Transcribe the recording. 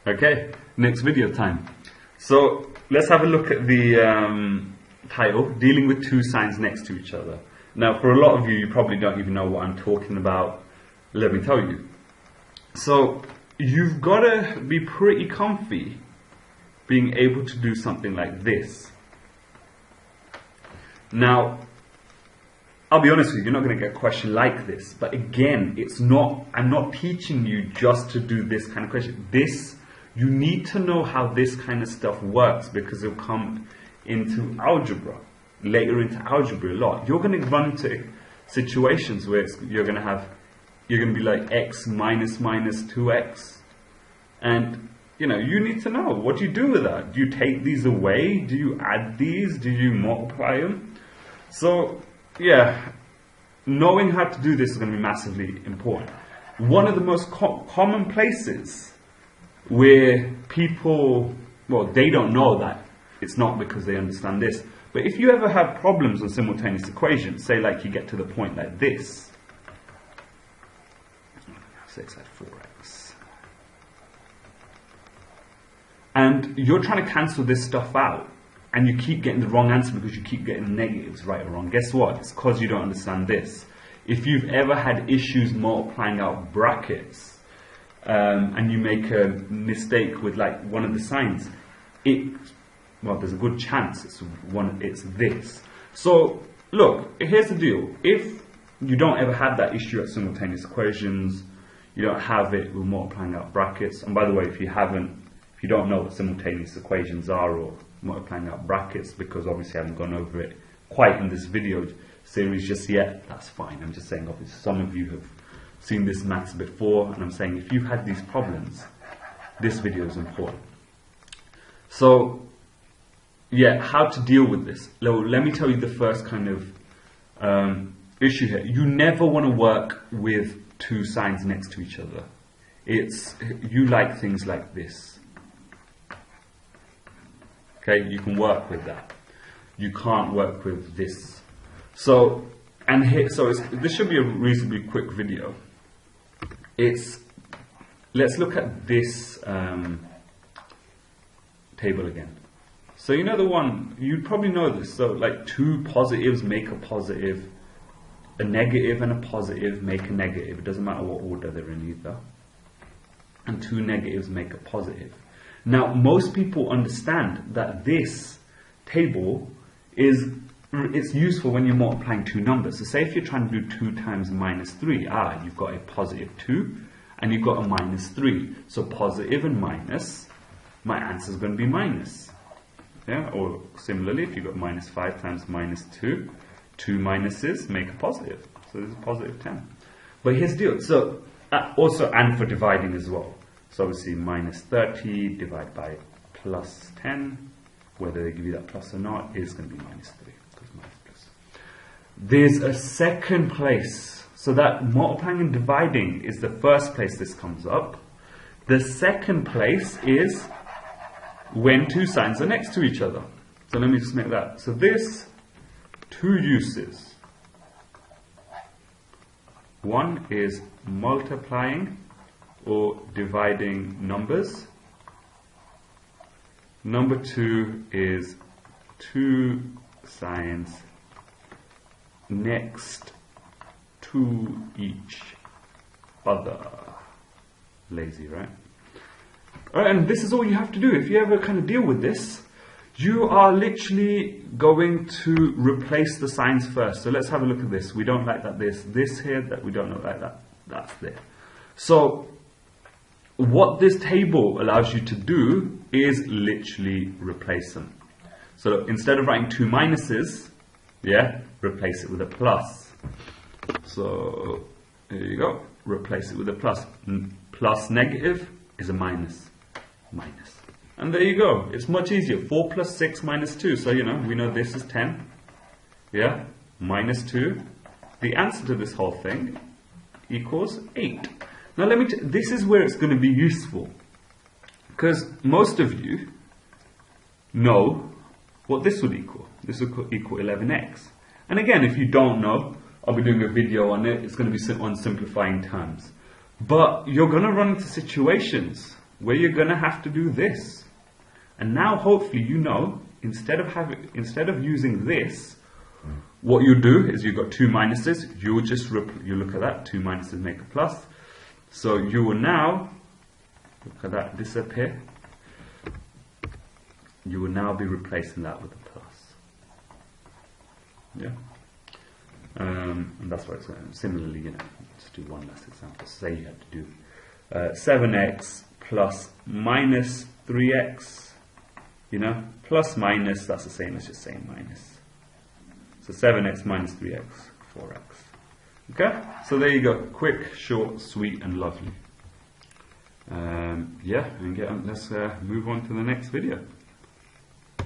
Okay, next video time. So let's have a look at the title, Dealing with Two Signs Next to Each Other. Now for a lot of you, you probably don't even know what I'm talking about. Let me tell you. So you've got to be pretty comfy being able to do something like this. Now, I'll be honest with you, you're not going to get a question like this. But again, I'm not teaching you just to do this kind of question. You need to know how this kind of stuff works, because it'll come into algebra, later into algebra a lot. You're going to run into situations where you're going to be like x minus 2x. And, you need to know, what do you do with that? Do you take these away? Do you add these? Do you multiply them? So, yeah, knowing how to do this is going to be massively important. One of the most common places where people, they don't know that it's not because they understand this, but if you ever have problems on simultaneous equations, say like you get to the point like this, 6 at 4x, and you're trying to cancel this stuff out, and you keep getting the wrong answer because you keep getting negatives right or wrong, guess what? It's because you don't understand this. If you've ever had issues multiplying out brackets, and you make a mistake with like one of the signs, there's a good chance it's this. So look, here's the deal. If you don't ever have that issue at simultaneous equations, you don't have it with multiplying out brackets, and by the way, if you don't know what simultaneous equations are or multiplying out brackets, because obviously I haven't gone over it quite in this video series just yet, that's fine. I'm just saying, obviously some of you have seen this maths before, and I'm saying if you've had these problems, this video is important. So yeah, how to deal with this. Let me tell you the first kind of issue here. You never want to work with two signs next to each other. You like things like this. Okay, you can work with that. You can't work with this. This should be a reasonably quick video. Let's look at this table again. So you know the one, you'd probably know this. So like two positives make a positive, a negative and a positive make a negative. It doesn't matter what order they're in either. And two negatives make a positive. Now most people understand that this table it's useful when you're multiplying two numbers. So say if you're trying to do 2 times minus 3, you've got a positive 2 and you've got a minus 3. So positive and minus, my answer is going to be minus. Yeah, or similarly, if you've got minus 5 times minus 2, 2 minuses make a positive. So this is a positive 10. But here's the deal. So also, and for dividing as well. So obviously minus 30 divided by plus 10, whether they give you that plus or not, is going to be minus 3. There's a second place. So that multiplying and dividing is the first place this comes up. The second place is when two signs are next to each other. So let me just make that. So this, two uses. One is multiplying or dividing numbers. Number 2 is two signs next to each other. Lazy, right? Alright, and this is all you have to do. If you ever kind of deal with this, you are literally going to replace the signs first. So let's have a look at this. We don't like that this here, that we don't like that, that's there. So what this table allows you to do is literally replace them. So instead of writing two minuses, replace it with a plus. So here you go, replace it with a plus. Plus negative is a minus. Minus. And there you go, it's much easier. 4 plus 6 minus 2, so we know this is 10. Yeah, minus 2. The answer to this whole thing equals 8. Now this is where it's going to be useful, because most of you know what this would equal. This would equal 11x. And again, if you don't know, I'll be doing a video on it. It's going to be on simplifying terms. But you're going to run into situations where you're going to have to do this. And now hopefully you know, instead of using this, what you do is you've got two minuses, you look at that, two minuses make a plus. So you will now, look at that disappear, you will now be replacing that with a plus. Yeah? And that's why it's similarly, just do one last example. Say you had to do 7x plus minus 3x, plus minus, that's the same as just saying minus. So 7x minus 3x, 4x. Okay, so there you go. Quick, short, sweet, and lovely. Yeah, and let's move on to the next video.